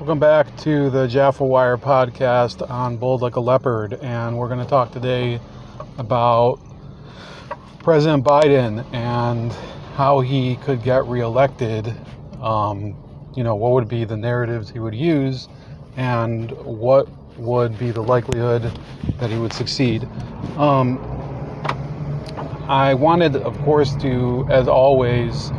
Welcome back to the JAFFA Wire podcast on Bold Like a Leopard, and we're going to talk today about President Biden and how he could get reelected. What would be the narratives he would use, and what would be the likelihood that he would succeed. I wanted, of course, to, as always,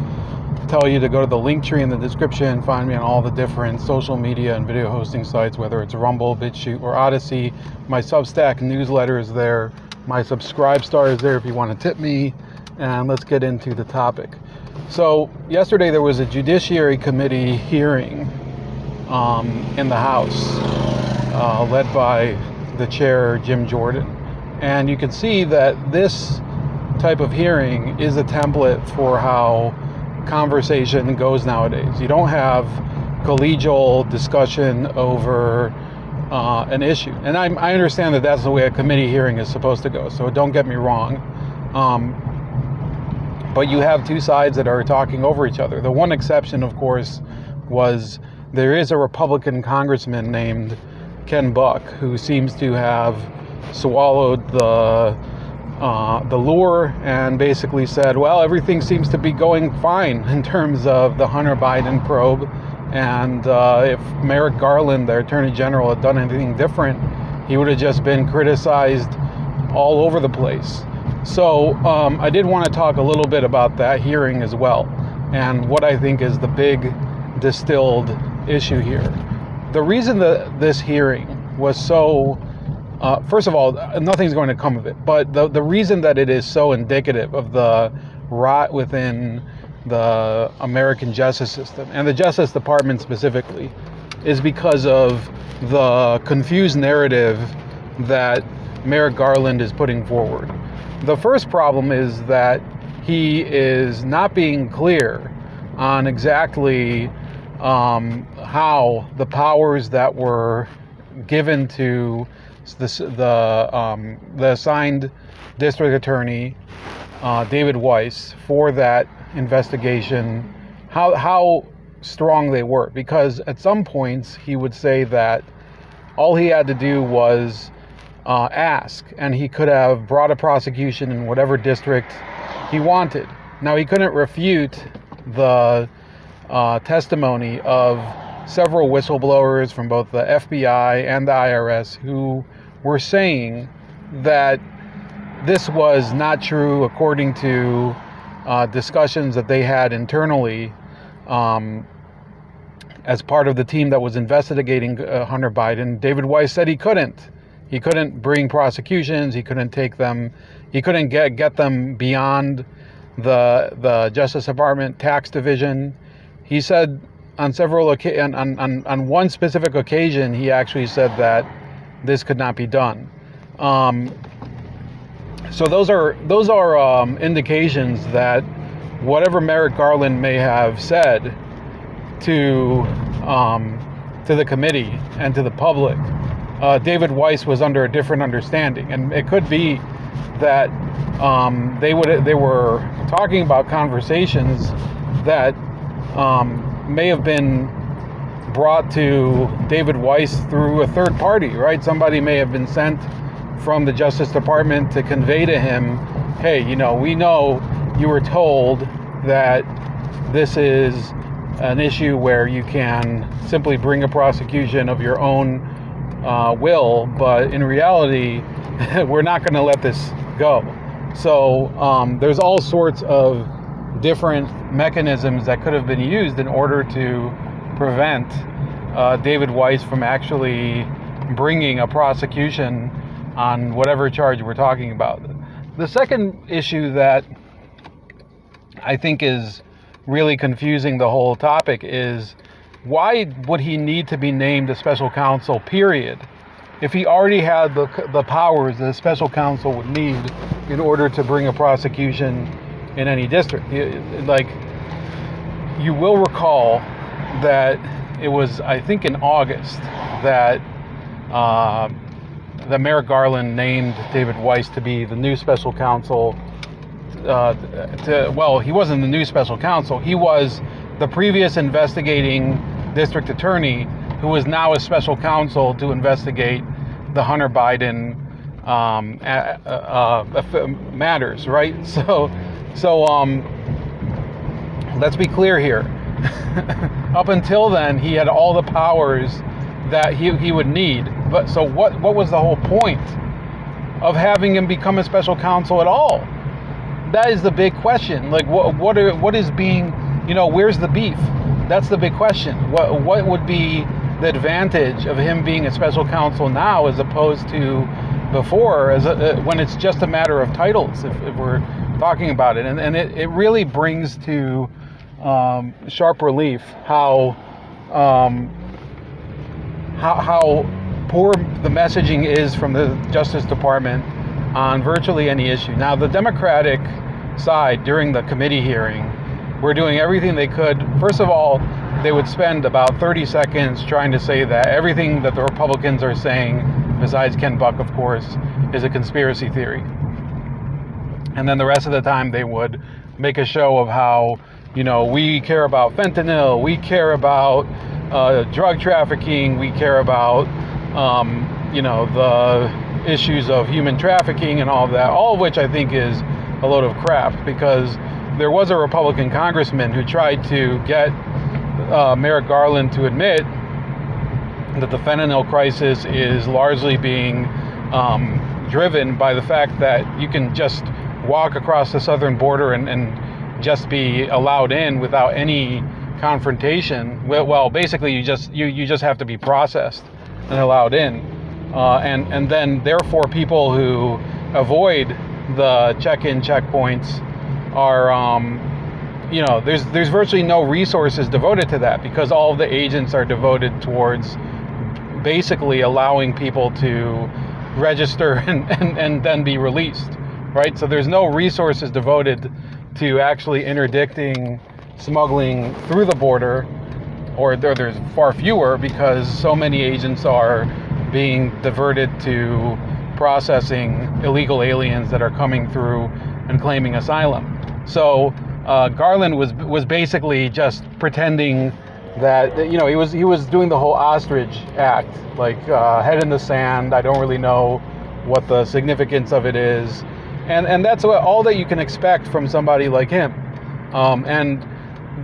tell you to go to the link tree in the description, find me on all the different social media and video hosting sites, whether it's Rumble, BitChute, or Odyssey. My Substack newsletter is there. My Subscribe Star is there if you want to tip me. And let's get into the topic. So yesterday there was a Judiciary Committee hearing in the House, led by the chair, Jim Jordan. And you can see that this type of hearing is a template for how conversation goes nowadays. You don't have collegial discussion over an issue. And I understand that that's the way a committee hearing is supposed to go, so don't get me wrong. But you have two sides that are talking over each other. The one exception, of course, was there is a Republican congressman named Ken Buck who seems to have swallowed the lure and basically said, well, everything seems to be going fine in terms of the Hunter Biden probe, and if Merrick Garland, the Attorney General, had done anything different, he would have just been criticized all over the place. So I did want to talk a little bit about that hearing as well, and what I think is the big distilled issue here. The reason that this hearing was so first of all, nothing's going to come of it. But the reason that it is so indicative of the rot within the American justice system, and the Justice Department specifically, is because of the confused narrative that Merrick Garland is putting forward. The first problem is that he is not being clear on exactly how the powers that were given to the assigned district attorney, David Weiss, for that investigation, how strong they were. Because at some points he would say that all he had to do was ask, and he could have brought a prosecution in whatever district he wanted. Now, he couldn't refute the testimony of several whistleblowers from both the FBI and the IRS who were saying that this was not true according to discussions that they had internally as part of the team that was investigating Hunter Biden. David Weiss said he couldn't bring prosecutions, he couldn't take them, he couldn't get them beyond the Justice Department tax division. He said on one specific occasion, he actually said that this could not be done. So those are indications that whatever Merrick Garland may have said to the committee and to the public, David Weiss was under a different understanding, and it could be that they were talking about conversations that may have been brought to David Weiss through a third party, right? Somebody may have been sent from the Justice Department to convey to him, hey, we know you were told that this is an issue where you can simply bring a prosecution of your own will, but in reality, we're not going to let this go. So there's all sorts of different mechanisms that could have been used in order to prevent David Weiss from actually bringing a prosecution on whatever charge we're talking about. The second issue that I think is really confusing the whole topic is, why would he need to be named a special counsel, period, if he already had the powers that a special counsel would need in order to bring a prosecution in any district? Like, you will recall that it was, I think, in August that Merrick Garland named David Weiss to be the new special counsel. He wasn't the new special counsel. He was the previous investigating district attorney who is now a special counsel to investigate the Hunter Biden matters, right? So let's be clear here. Up until then, he had all the powers that he would need. But so what was the whole point of having him become a special counsel at all? That is the big question. Like, what is being, where's the beef? That's the big question. What would be the advantage of him being a special counsel now as opposed to before, when it's just a matter of titles, if we're talking about it? And it really brings to sharp relief how poor the messaging is from the Justice Department on virtually any issue. Now, the Democratic side during the committee hearing were doing everything they could. First of all, they would spend about 30 seconds trying to say that everything that the Republicans are saying, besides Ken Buck, of course, is a conspiracy theory. And then the rest of the time they would make a show of how, we care about fentanyl, we care about drug trafficking, we care about, the issues of human trafficking and all of that, all of which I think is a load of crap, because there was a Republican congressman who tried to get Merrick Garland to admit that the fentanyl crisis is largely being driven by the fact that you can just walk across the southern border and just be allowed in without any confrontation. Well, basically you just have to be processed and allowed in, and then therefore people who avoid the check-in checkpoints are there's virtually no resources devoted to that, because all of the agents are devoted towards basically allowing people to register and then be released, right? So there's no resources devoted to actually interdicting smuggling through the border, or there's far fewer, because so many agents are being diverted to processing illegal aliens that are coming through and claiming asylum. So Garland was basically just pretending that he was doing the whole ostrich act, like head in the sand. I don't really know what the significance of it is, and that's all that you can expect from somebody like him. And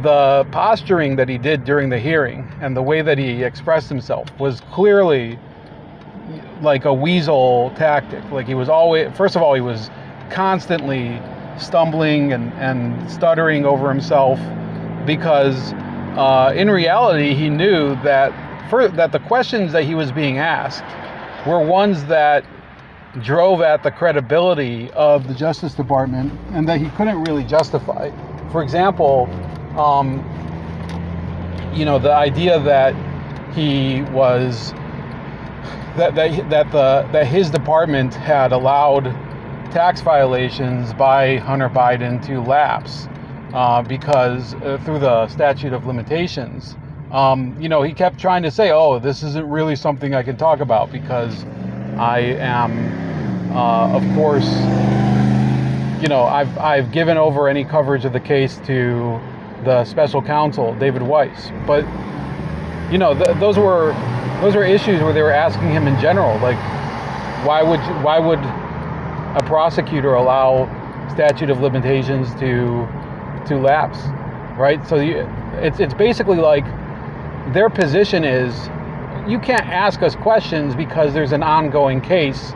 the posturing that he did during the hearing and the way that he expressed himself was clearly like a weasel tactic. Like, he was always, first of all, he was constantly stumbling and stuttering over himself, because in reality he knew that the questions that he was being asked were ones that drove at the credibility of the Justice Department and that he couldn't really justify. For example, the idea that he was that his department had allowed tax violations by Hunter Biden to lapse because through the statute of limitations. He kept trying to say, "Oh, this isn't really something I can talk about because I am, of course, I've given over any coverage of the case to the special counsel, David Weiss." But those were issues where they were asking him in general, like, why would a prosecutor allow statute of limitations to lapse, right? So it's basically like their position is, you can't ask us questions because there's an ongoing case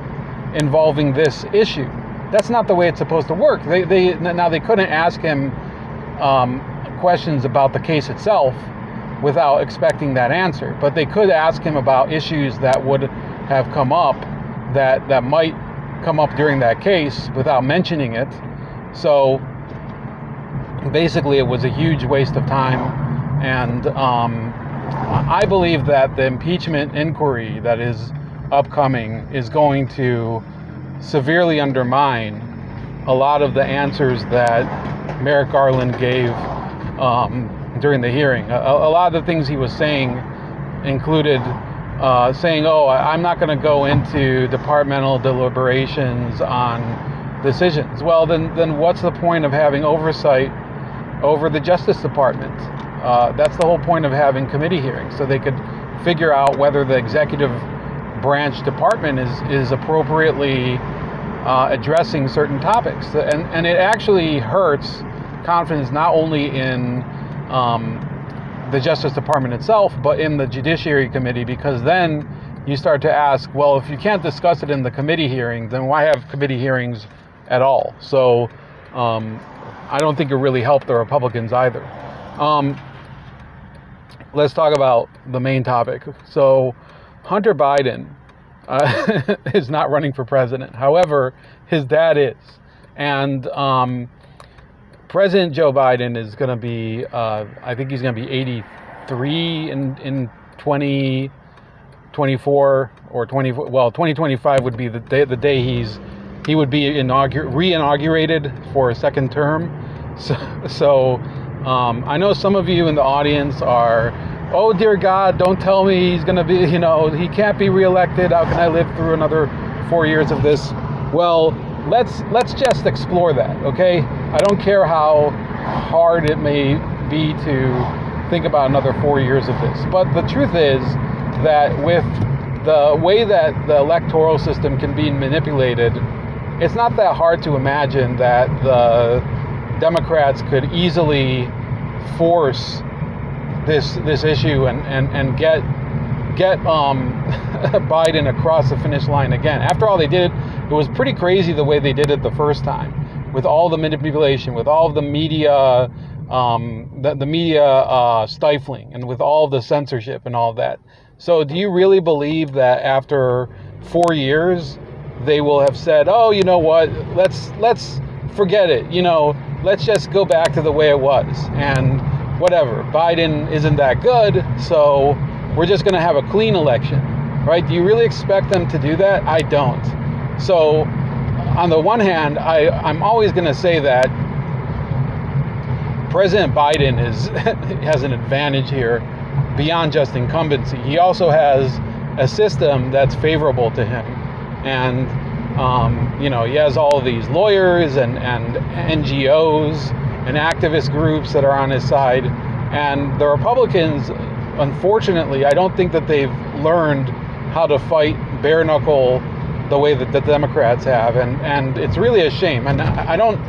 involving this issue. That's not the way it's supposed to work. They couldn't ask him questions about the case itself without expecting that answer, but they could ask him about issues that would have come up that might come up during that case without mentioning it. So basically it was a huge waste of time, and I believe that the impeachment inquiry that is upcoming is going to severely undermine a lot of the answers that Merrick Garland gave during the hearing. A lot of the things he was saying included saying, "Oh, I'm not going to go into departmental deliberations on decisions." Well, then what's the point of having oversight over the Justice Department? That's the whole point of having committee hearings, so they could figure out whether the executive branch department is appropriately addressing certain topics. And it actually hurts confidence not only in the Justice Department itself, but in the Judiciary Committee, because then you start to ask, well, if you can't discuss it in the committee hearing, then why have committee hearings at all? So I don't think it really helped the Republicans either. Let's talk about the main topic. So Hunter Biden is not running for president. However, his dad is. And President Joe Biden is going to be, I think he's going to be 83 in 2024 or 2025 would be the day he would be re-inaugurated for a second term. So I know some of you in the audience are, oh dear God, don't tell me he's going to be, he can't be reelected. How can I live through another 4 years of this? Well, let's just explore that, okay? I don't care how hard it may be to think about another 4 years of this. But the truth is that with the way that the electoral system can be manipulated, it's not that hard to imagine that the Democrats could easily force this issue and get Biden across the finish line again. After all, it was pretty crazy the way they did it the first time, with all the manipulation, with all of the media, the media stifling, and with all the censorship and all of that. So do you really believe that after 4 years they will have said, oh, you know what, let's forget it, let's just go back to the way it was, and whatever, Biden isn't that good, so we're just going to have a clean election, right? Do you really expect them to do that? I don't. So on the one hand, I'm always going to say that President Biden has an advantage here beyond just incumbency. He also has a system that's favorable to him. And, he has all of these lawyers and NGOs and activist groups that are on his side. And the Republicans, unfortunately, I don't think that they've learned how to fight bare knuckle the way that the Democrats have. And it's really a shame. And I don't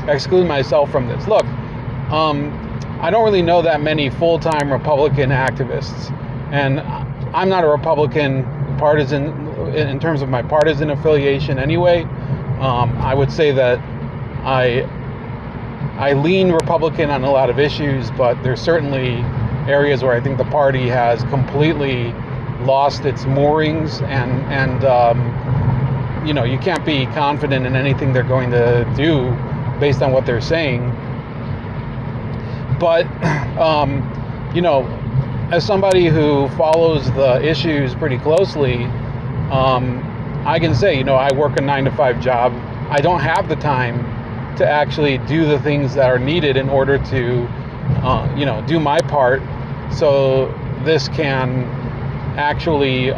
exclude myself from this. Look, I don't really know that many full-time Republican activists. And I'm not a Republican partisan in terms of my partisan affiliation anyway. I would say that I lean Republican on a lot of issues, but there's certainly areas where I think the party has completely lost its moorings, and you can't be confident in anything they're going to do based on what they're saying. But as somebody who follows the issues pretty closely, I can say, I work a 9-to-5 job. I don't have the time to actually do the things that are needed in order to, do my part so this can actually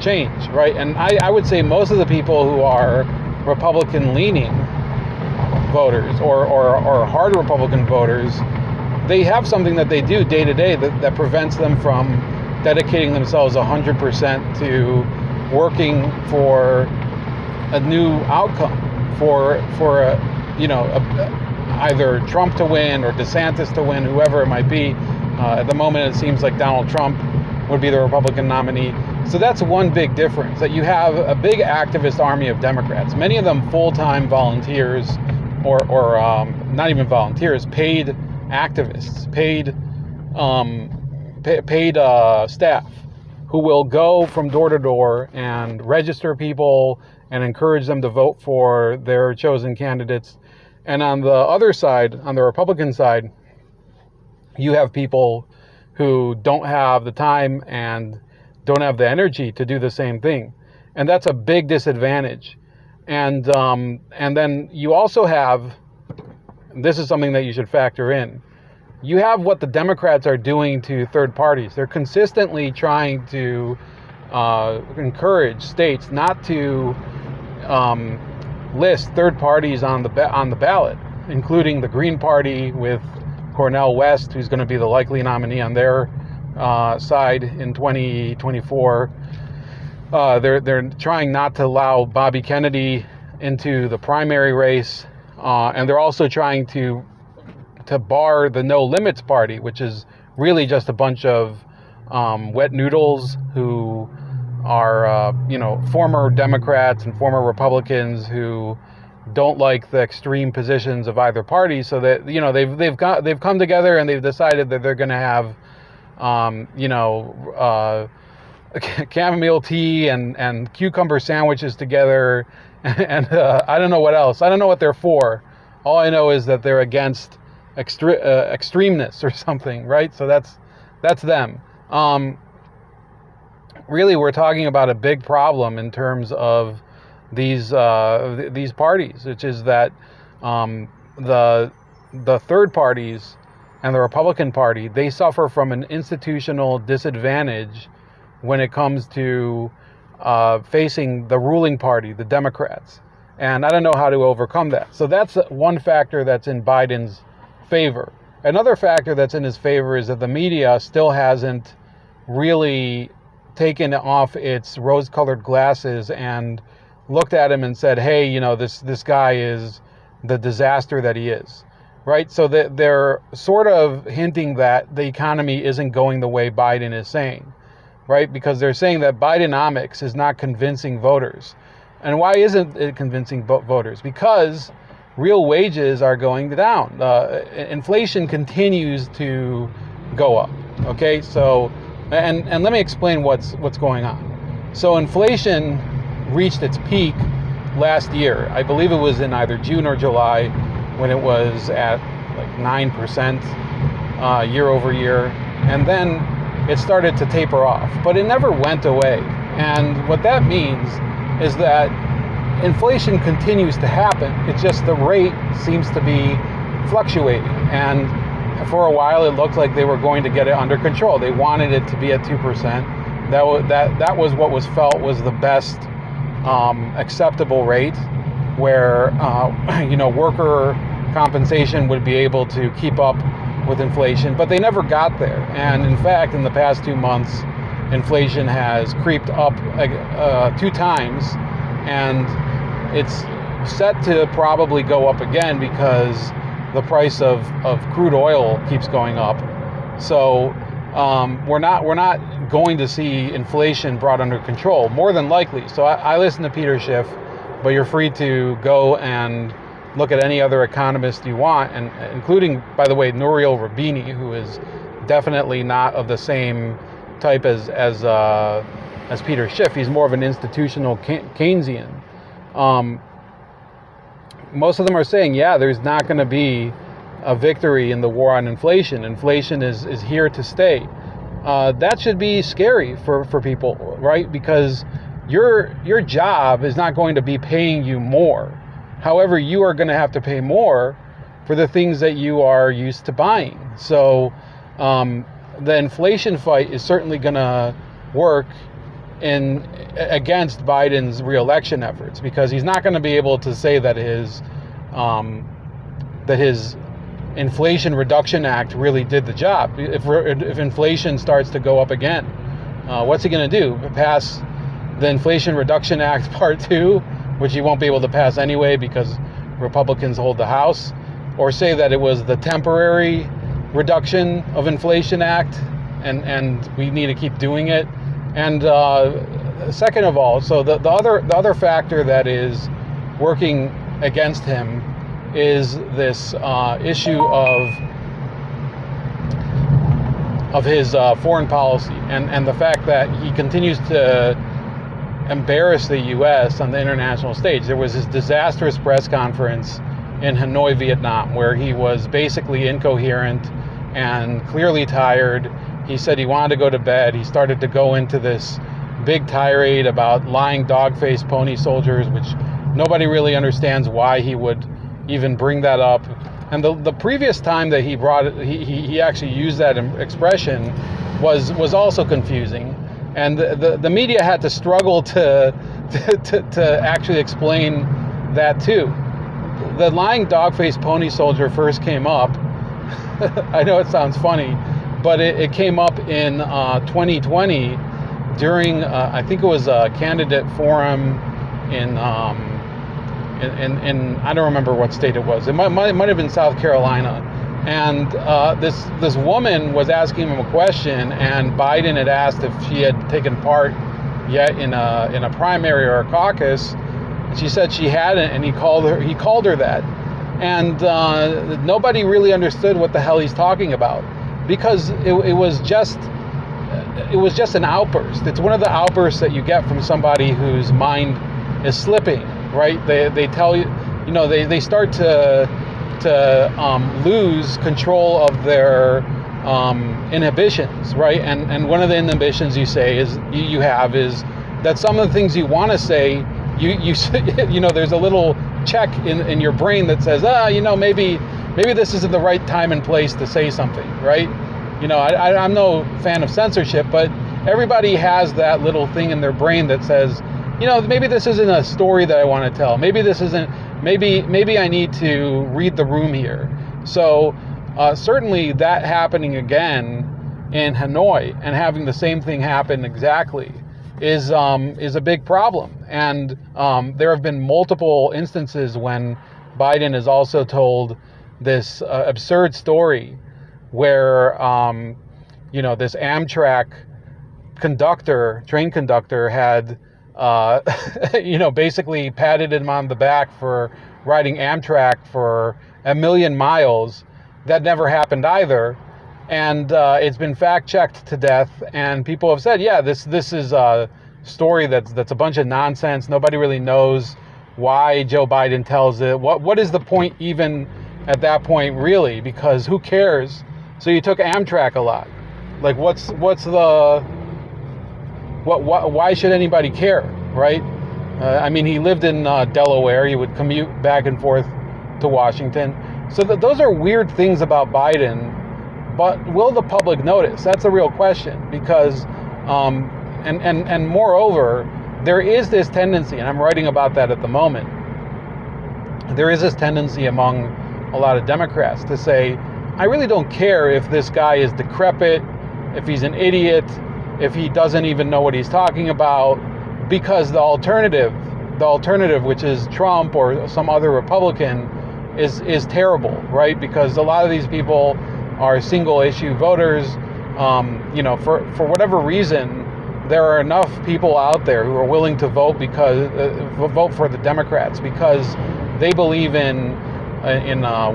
change, right? And I would say most of the people who are Republican-leaning voters or hard Republican voters, they have something that they do day to day that prevents them from dedicating themselves 100% to working for a new outcome, for either Trump to win or DeSantis to win, whoever it might be. At the moment, it seems like Donald Trump would be the Republican nominee. So that's one big difference, that you have a big activist army of Democrats, many of them full-time volunteers or not even volunteers, paid activists, paid staff who will go from door to door and register people and encourage them to vote for their chosen candidates. And on the other side, on the Republican side, you have people who don't have the time and don't have the energy to do the same thing. And that's a big disadvantage. And then you also have, this is something that you should factor in, you have what the Democrats are doing to third parties. They're consistently trying to encourage states not to list third parties on the ballot, including the Green Party with Cornel West, who's going to be the likely nominee on their side in 2024. They're trying not to allow Bobby Kennedy into the primary race, and they're also trying to bar the No Limits Party, which is really just a bunch of wet noodles who are former Democrats and former Republicans who don't like the extreme positions of either party. So that they've come together and they've decided that they're going to have chamomile tea and cucumber sandwiches together, and I don't know what else. I don't know what they're for. All I know is that they're against extremeness or something, right? So that's them. Really, we're talking about a big problem in terms of these parties, which is that the third parties and the Republican Party, they suffer from an institutional disadvantage when it comes to facing the ruling party, the Democrats. And I don't know how to overcome that. So that's one factor that's in Biden's favor. Another factor that's in his favor is that the media still hasn't really taken off its rose-colored glasses and looked at him and said, hey, this guy is the disaster that he is, right? So they're sort of hinting that the economy isn't going the way Biden is saying, right? Because they're saying that Bidenomics is not convincing voters. And why isn't it convincing voters? Because real wages are going down. Inflation continues to go up, okay? So, and let me explain what's going on. So inflation reached its peak last year. I believe it was in either June or July when it was at like 9% year over year. And then it started to taper off, but it never went away. And what that means is that inflation continues to happen. It's just the rate seems to be fluctuating. And for a while, it looked like they were going to get it under control. They wanted it to be at 2%. That was what was felt was the best acceptable rate, where worker compensation would be able to keep up with inflation, but they never got there. And in fact, in the past 2 months, inflation has creeped up 2 times, and it's set to probably go up again because the price of crude oil keeps going up. So we're not going to see inflation brought under control, more than likely. So I listen to Peter Schiff, but you're free to go and look at any other economist you want, and including, by the way, Nouriel Roubini, who is definitely not of the same type as Peter Schiff. He's more of an institutional Keynesian. Most of them are saying, yeah, there's not going to be a victory in the war on inflation. Inflation is here to stay. That should be scary for people, right? Because your job is not going to be paying you more. However, you are going to have to pay more for the things that you are used to buying. So the inflation fight is certainly going to work against Biden's reelection efforts, because he's not going to be able to say that his Inflation Reduction Act really did the job. If inflation starts to go up again, what's he going to do? Pass the Inflation Reduction Act Part 2, which he won't be able to pass anyway because Republicans hold the House, or say that it was the temporary reduction of Inflation Act and we need to keep doing it. And second of all, so the other factor that is working against him is this issue of his foreign policy and the fact that he continues to embarrass the U.S. on the international stage. There was this disastrous press conference in Hanoi, Vietnam, where he was basically incoherent and clearly tired. He said he wanted to go to bed. He started to go into this big tirade about lying dog-faced pony soldiers, which nobody really understands why he would even bring that up. And the previous time that he brought it, he actually used that expression was also confusing. And the media had to struggle to actually explain that too. The lying dog-faced pony soldier first came up I know it sounds funny, but it came up in 2020 during, I think it was a candidate forum in I don't remember what state it was. It might have been South Carolina. And this woman was asking him a question, and Biden had asked if she had taken part yet in a primary or a caucus. And she said she hadn't, and he called her that. And nobody really understood what the hell he's talking about, because it was just an outburst. It's one of the outbursts that you get from somebody whose mind is slipping, right? They tell you, they start to lose control of their inhibitions, right? And one of the inhibitions you have is that some of the things you want to say, there's a little check in your brain that says, maybe this isn't the right time and place to say something, right? I'm no fan of censorship, but everybody has that little thing in their brain that says, maybe this isn't a story that I want to tell. Maybe this isn't. Maybe I need to read the room here. So certainly that happening again in Hanoi and having the same thing happen exactly is a big problem. And there have been multiple instances when Biden has also told this absurd story where this Amtrak train conductor had basically patted him on the back for riding Amtrak for 1 million miles. That never happened either. And it's been fact checked to death. And people have said, yeah, this is a story that's a bunch of nonsense. Nobody really knows why Joe Biden tells it. What is the point even at that point, really? Because who cares? So you took Amtrak a lot. Like, why should anybody care, right? He lived in Delaware. He would commute back and forth to Washington. So those are weird things about Biden, but will the public notice? That's a real question, because, and moreover, there is this tendency, and I'm writing about that at the moment, there is this tendency among a lot of Democrats to say, I really don't care if this guy is decrepit, if he's an idiot, if he doesn't even know what he's talking about, because the alternative, which is Trump or some other Republican, is terrible, right? Because a lot of these people are single issue voters. For whatever reason, there are enough people out there who are willing to vote for the Democrats because they believe in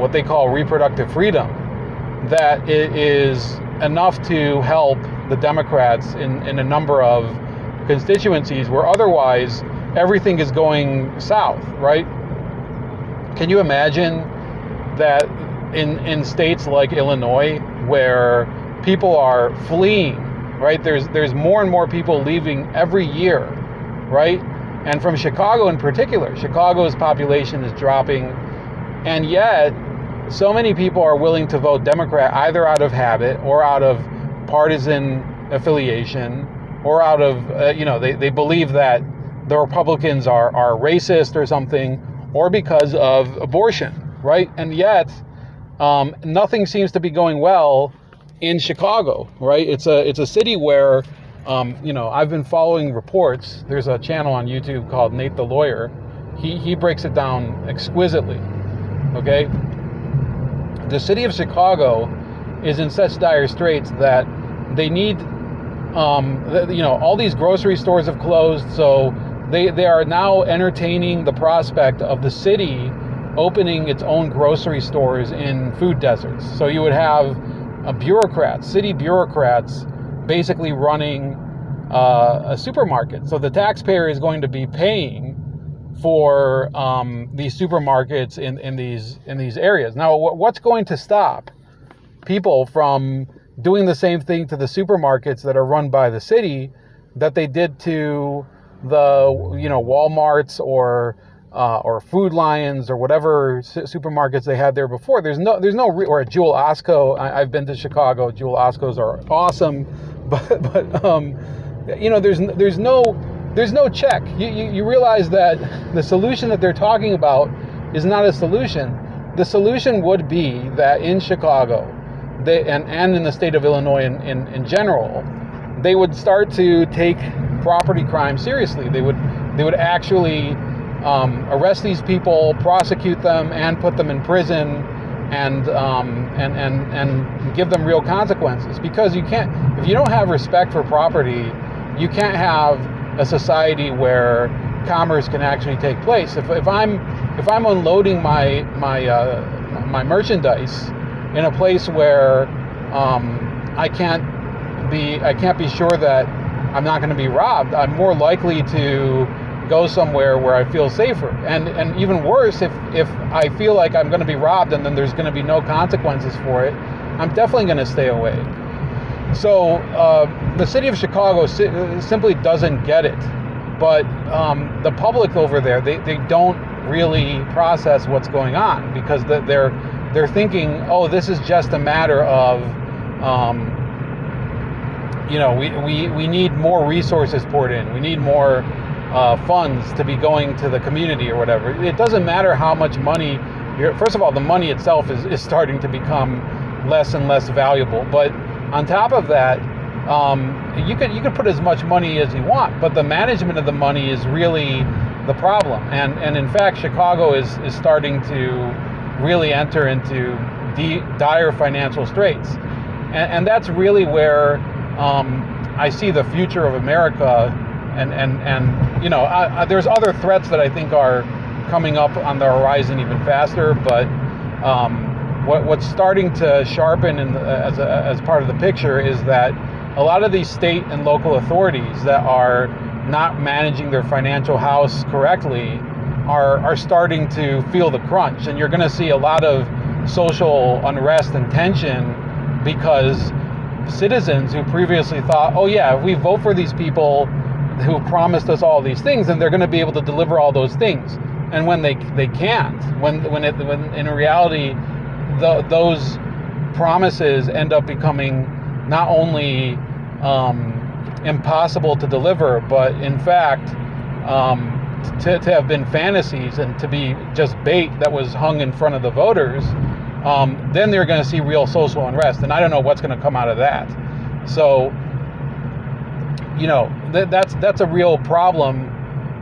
what they call reproductive freedom, that it is enough to help the Democrats in a number of constituencies where otherwise everything is going south, right? Can you imagine that in states like Illinois, where people are fleeing, right? There's more and more people leaving every year, right? And from Chicago in particular, Chicago's population is dropping, and yet so many people are willing to vote Democrat either out of habit or out of partisan affiliation, or out of, they believe that the Republicans are racist or something, or because of abortion, right? And yet, nothing seems to be going well in Chicago, right? It's a city where, I've been following reports. There's a channel on YouTube called Nate the Lawyer. He breaks it down exquisitely, okay? The city of Chicago is in such dire straits that they need, all these grocery stores have closed, so they are now entertaining the prospect of the city opening its own grocery stores in food deserts. So you would have city bureaucrats, basically running a supermarket. So the taxpayer is going to be paying for these supermarkets in these areas. Now, what's going to stop people from doing the same thing to the supermarkets that are run by the city that they did to the Walmarts or Food Lions or whatever supermarkets they had there before? There's no or Jewel Osco. I've been to Chicago. Jewel Oscos are awesome, but there's no check. You realize that the solution that they're talking about is not a solution. The solution would be that in Chicago, and in the state of Illinois in general, they would start to take property crime seriously. They would actually arrest these people, prosecute them, and put them in prison, and give them real consequences. Because if you don't have respect for property, you can't have a society where commerce can actually take place. If I'm unloading my merchandise in a place where I can't be sure that I'm not going to be robbed, I'm more likely to go somewhere where I feel safer. And even worse, if I feel like I'm going to be robbed and then there's going to be no consequences for it, I'm definitely going to stay away. So the city of Chicago simply doesn't get it. But the public over there, they don't really process what's going on, because they're thinking, oh, this is just a matter of we need more resources poured in. We need more funds to be going to the community or whatever. It doesn't matter how much money. First of all, the money itself is starting to become less and less valuable. But on top of that, you could put as much money as you want, but the management of the money is really the problem. And in fact, Chicago is starting to really enter into dire financial straits. And that's really where I see the future of America. And there's other threats that I think are coming up on the horizon even faster. But what's starting to sharpen as part of the picture is that a lot of these state and local authorities that are not managing their financial house correctly are starting to feel the crunch. And you're going to see a lot of social unrest and tension, because citizens who previously thought, oh yeah, if we vote for these people who promised us all these things, then they're going to be able to deliver all those things. And when they can't, when in reality those promises end up becoming not only impossible to deliver, but in fact to have been fantasies and to be just bait that was hung in front of the voters, then they're going to see real social unrest. And I don't know what's going to come out of that. So, that's a real problem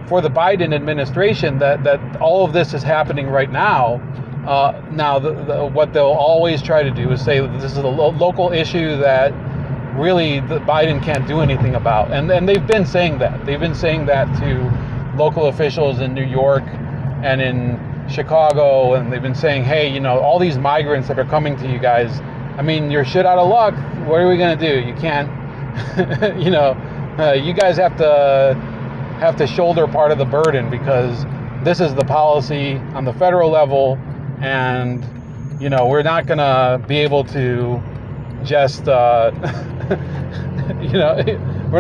for the Biden administration, that all of this is happening right now. Now, what they'll always try to do is say that this is a local issue that really the Biden can't do anything about. And they've been saying that. They've been saying that to local officials in New York and in Chicago, and they've been saying, hey, all these migrants that are coming to you guys, I mean, you're shit out of luck. What are we going to do? You can't, you guys have to shoulder part of the burden, because this is the policy on the federal level, and we're not going to be able to just we're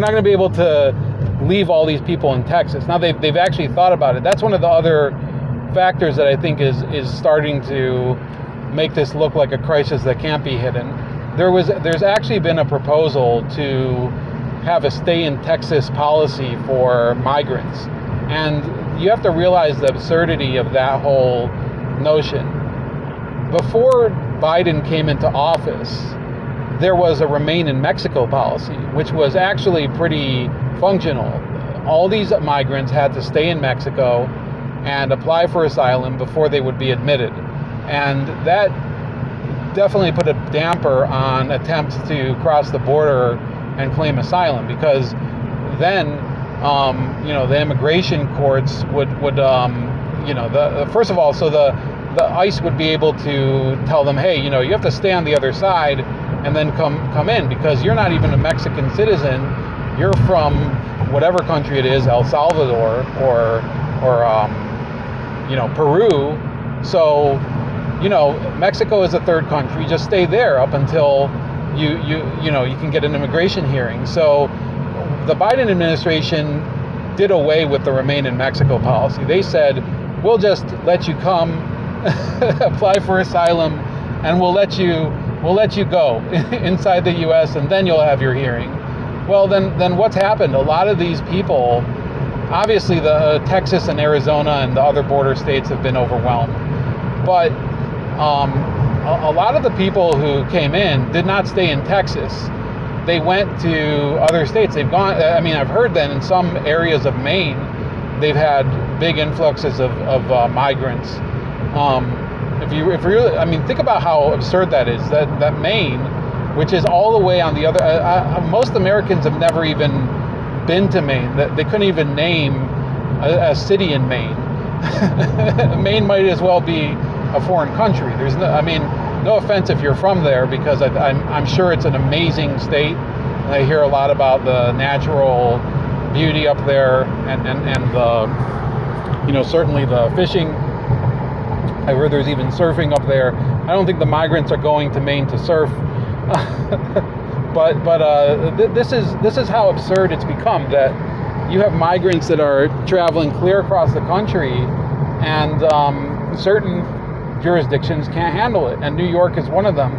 not going to be able to leave all these people in Texas. Now they've actually thought about it. That's one of the other factors that I think is starting to make this look like a crisis that can't be hidden. There's actually been a proposal to have a stay in Texas policy for migrants. And you have to realize the absurdity of that whole notion. Before Biden came into office, there was a remain in Mexico policy, which was actually pretty functional. All these migrants had to stay in Mexico and apply for asylum before they would be admitted. And that definitely put a damper on attempts to cross the border and claim asylum, because then, the immigration courts would first of all, so the ICE would be able to tell them, hey, you have to stay on the other side and then come in, because you're not even a Mexican citizen. You're from whatever country it is, El Salvador or Peru. So, Mexico is a third country. Just stay there up until you can get an immigration hearing. So the Biden administration did away with the remain in Mexico policy. They said, we'll just let you come, apply for asylum, and we'll let you go inside the U.S. and then you'll have your hearing. Well, then what's happened? A lot of these people, obviously the Texas and Arizona and the other border states have been overwhelmed, but a lot of the people who came in did not stay in Texas. They went to other states. They've gone. I mean, I've heard that in some areas of Maine, they've had big influxes of migrants. If you really, I mean, think about how absurd that is. That Maine, which is all the way on the other. Most Americans have never even been to Maine. They couldn't even name a city in Maine. Maine might as well be a foreign country. There's no. I mean, no offense if you're from there, because I'm sure it's an amazing state. And I hear a lot about the natural beauty up there, and the, certainly the fishing. I heard there's even surfing up there. I don't think the migrants are going to Maine to surf, but this is how absurd it's become, that you have migrants that are traveling clear across the country, and certain jurisdictions can't handle it, and New York is one of them.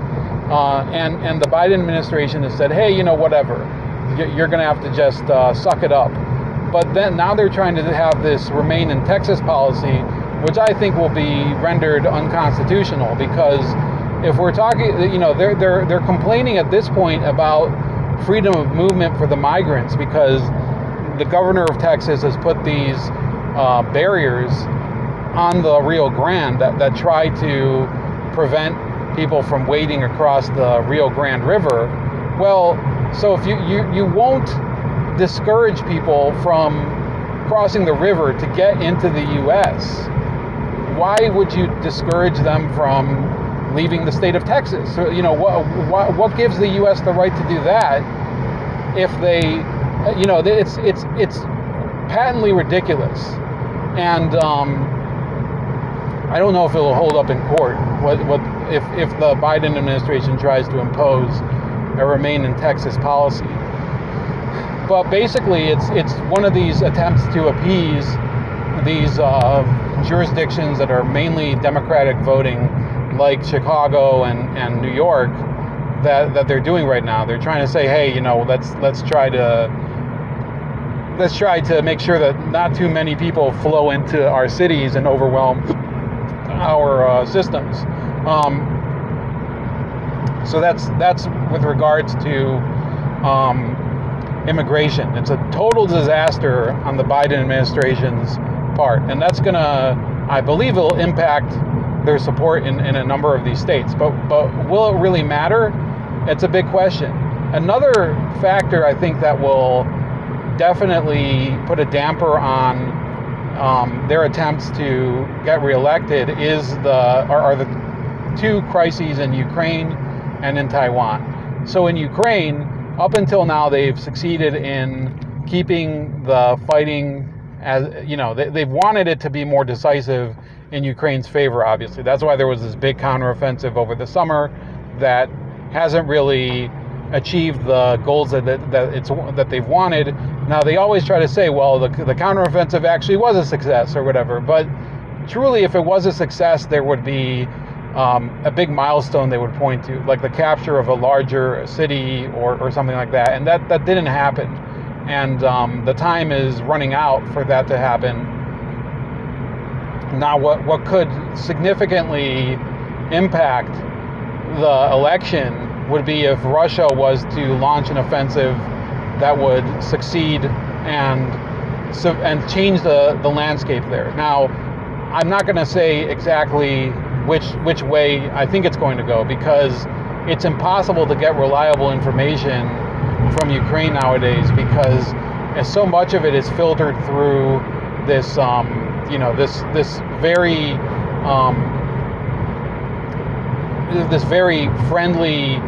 And the Biden administration has said, hey, whatever, you're going to have to just suck it up. But then now they're trying to have this remain in Texas policy, which I think will be rendered unconstitutional, because if we're talking, they're complaining at this point about freedom of movement for the migrants, because the governor of Texas has put these barriers on the Rio Grande that try to prevent people from wading across the Rio Grande River. Well, so if you won't discourage people from crossing the river to get into the U.S., why would you discourage them from leaving the state of Texas? So, what gives the U.S. the right to do that if they, it's patently ridiculous. And I don't know if it will hold up in court. What if the Biden administration tries to impose a remain in Texas policy? But basically, it's one of these attempts to appease these jurisdictions that are mainly Democratic voting, like Chicago and New York, that they're doing right now. They're trying to say, hey, let's try to make sure that not too many people flow into our cities and overwhelm our systems. So that's with regards to immigration. It's a total disaster on the Biden administration's part, and that's I believe it'll impact their support in a number of these states. But will it really matter? It's a big question. Another factor I think that will definitely put a damper on their attempts to get reelected are the two crises in Ukraine and in Taiwan. So in Ukraine, up until now, they've succeeded in keeping the fighting as, they've wanted it to be more decisive in Ukraine's favor, obviously. That's why there was this big counteroffensive over the summer that hasn't really achieved the goals that they've wanted. Now, they always try to say, well, the counteroffensive actually was a success or whatever. But truly, if it was a success, there would be a big milestone they would point to, like the capture of a larger city or something like that. And that didn't happen. And the time is running out for that to happen. Now, what could significantly impact the election would be if Russia was to launch an offensive that would succeed and change the landscape there. Now, I'm not going to say exactly which way I think it's going to go, because it's impossible to get reliable information from Ukraine nowadays, because so much of it is filtered through this very friendly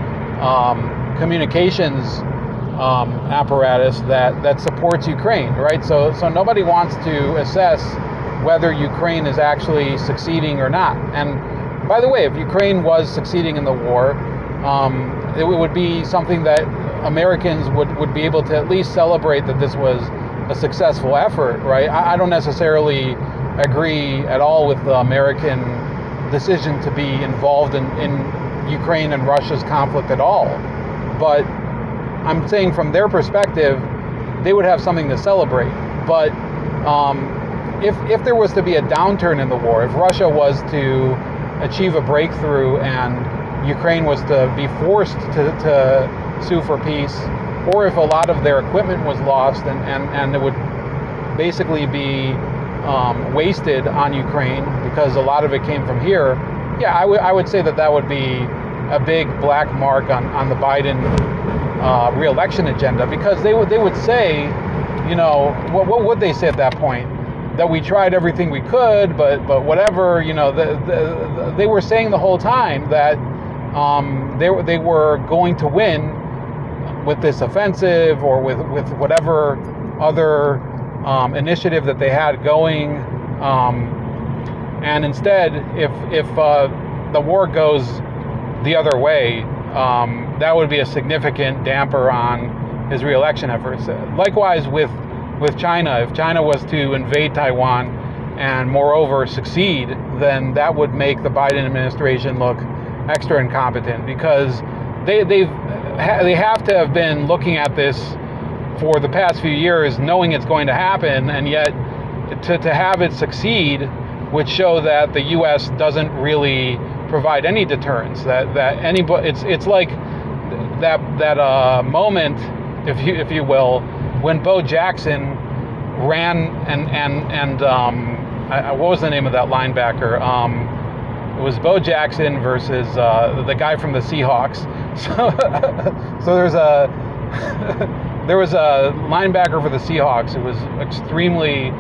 communications apparatus that supports Ukraine, right? So nobody wants to assess whether Ukraine is actually succeeding or not. And by the way, if Ukraine was succeeding in the war, it would be something that Americans would be able to at least celebrate, that this was a successful effort, right? I don't necessarily agree at all with the American decision to be involved in Ukraine and Russia's conflict at all. But I'm saying from their perspective, they would have something to celebrate. But if there was to be a downturn in the war, if Russia was to achieve a breakthrough and Ukraine was to be forced to sue for peace, or if a lot of their equipment was lost and it would basically be wasted on Ukraine because a lot of it came from here, yeah, I would say that would be a big black mark on the Biden reelection agenda, because they would say, you know, what would they say at that point? That we tried everything we could, but whatever, you know, they were saying the whole time that they were going to win with this offensive or with whatever other initiative that they had going, and instead, if the war goes the other way, that would be a significant damper on his reelection efforts. Likewise with China, if China was to invade Taiwan and moreover succeed, then that would make the Biden administration look extra incompetent, because they have to have been looking at this for the past few years, knowing it's going to happen, and yet to have it succeed would show that the U.S. doesn't really provide any deterrence. That anybody, it's like that moment, if you will, when Bo Jackson ran and what was the name of that linebacker? It was Bo Jackson versus the guy from the Seahawks. So there was a linebacker for the Seahawks who was extremely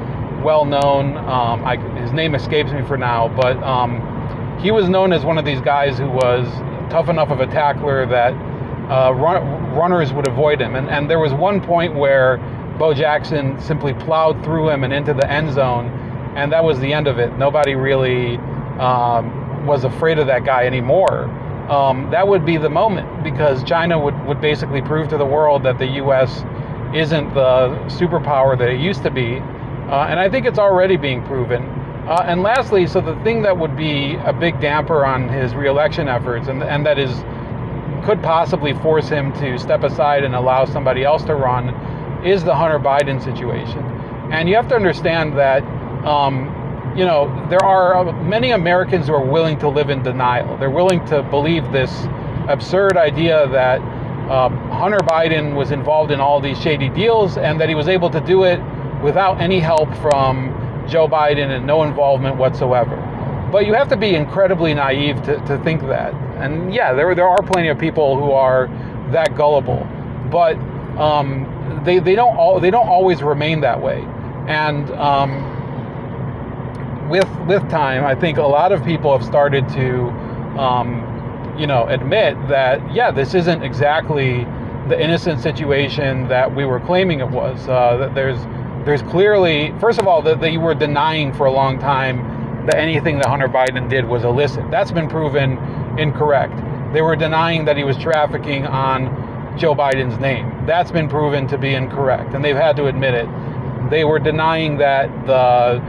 well known. His name escapes me for now, but he was known as one of these guys who was tough enough of a tackler that runners would avoid him. And there was one point where Bo Jackson simply plowed through him and into the end zone, and that was the end of it. Nobody really was afraid of that guy anymore. That would be the moment, because China would basically prove to the world that the U.S. isn't the superpower that it used to be. And I think it's already being proven. And lastly, so the thing that would be a big damper on his reelection efforts, and that could possibly force him to step aside and allow somebody else to run, is the Hunter Biden situation. And you have to understand that, you know, there are many Americans who are willing to live in denial. They're willing to believe this absurd idea that Hunter Biden was involved in all these shady deals, and that he was able to do it without any help from Joe Biden and no involvement whatsoever. But you have to be incredibly naive to think that. And yeah, there are plenty of people who are that gullible, but they don't always remain that way. And with time, I think a lot of people have started to admit that, yeah, this isn't exactly the innocent situation that we were claiming it was. That there's clearly, first of all, that they were denying for a long time that anything that Hunter Biden did was illicit. That's been proven incorrect. They were denying that he was trafficking on Joe Biden's name. That's been proven to be incorrect, and they've had to admit it. They were denying that the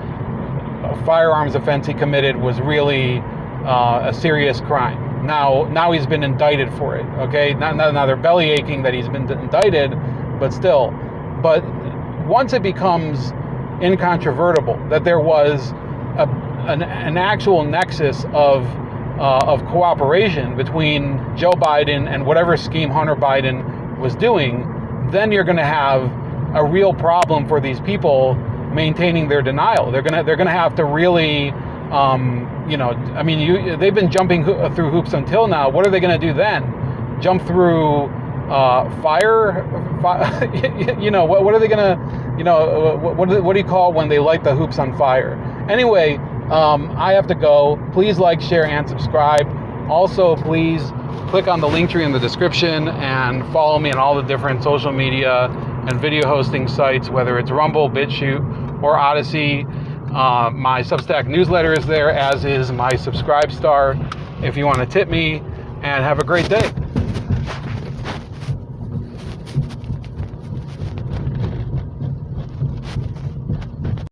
firearms offense he committed was really a serious crime. Now he's been indicted for it, okay? Now they're belly aching that he's been indicted, but still. But once it becomes incontrovertible that there was an actual nexus of cooperation between Joe Biden and whatever scheme Hunter Biden was doing, then you're going to have a real problem for these people maintaining their denial. They're gonna have to really, they've been jumping through hoops until now. What are they going to do then? Jump through fire? What are they going to, what do you call when they light the hoops on fire? Anyway, I have to go. Please like, share, and subscribe. Also, please click on the link tree in the description and follow me on all the different social media and video hosting sites, whether it's Rumble, BitChute, or Odyssey. My Substack newsletter is there, as is my Subscribe Star if you want to tip me, and have a great day.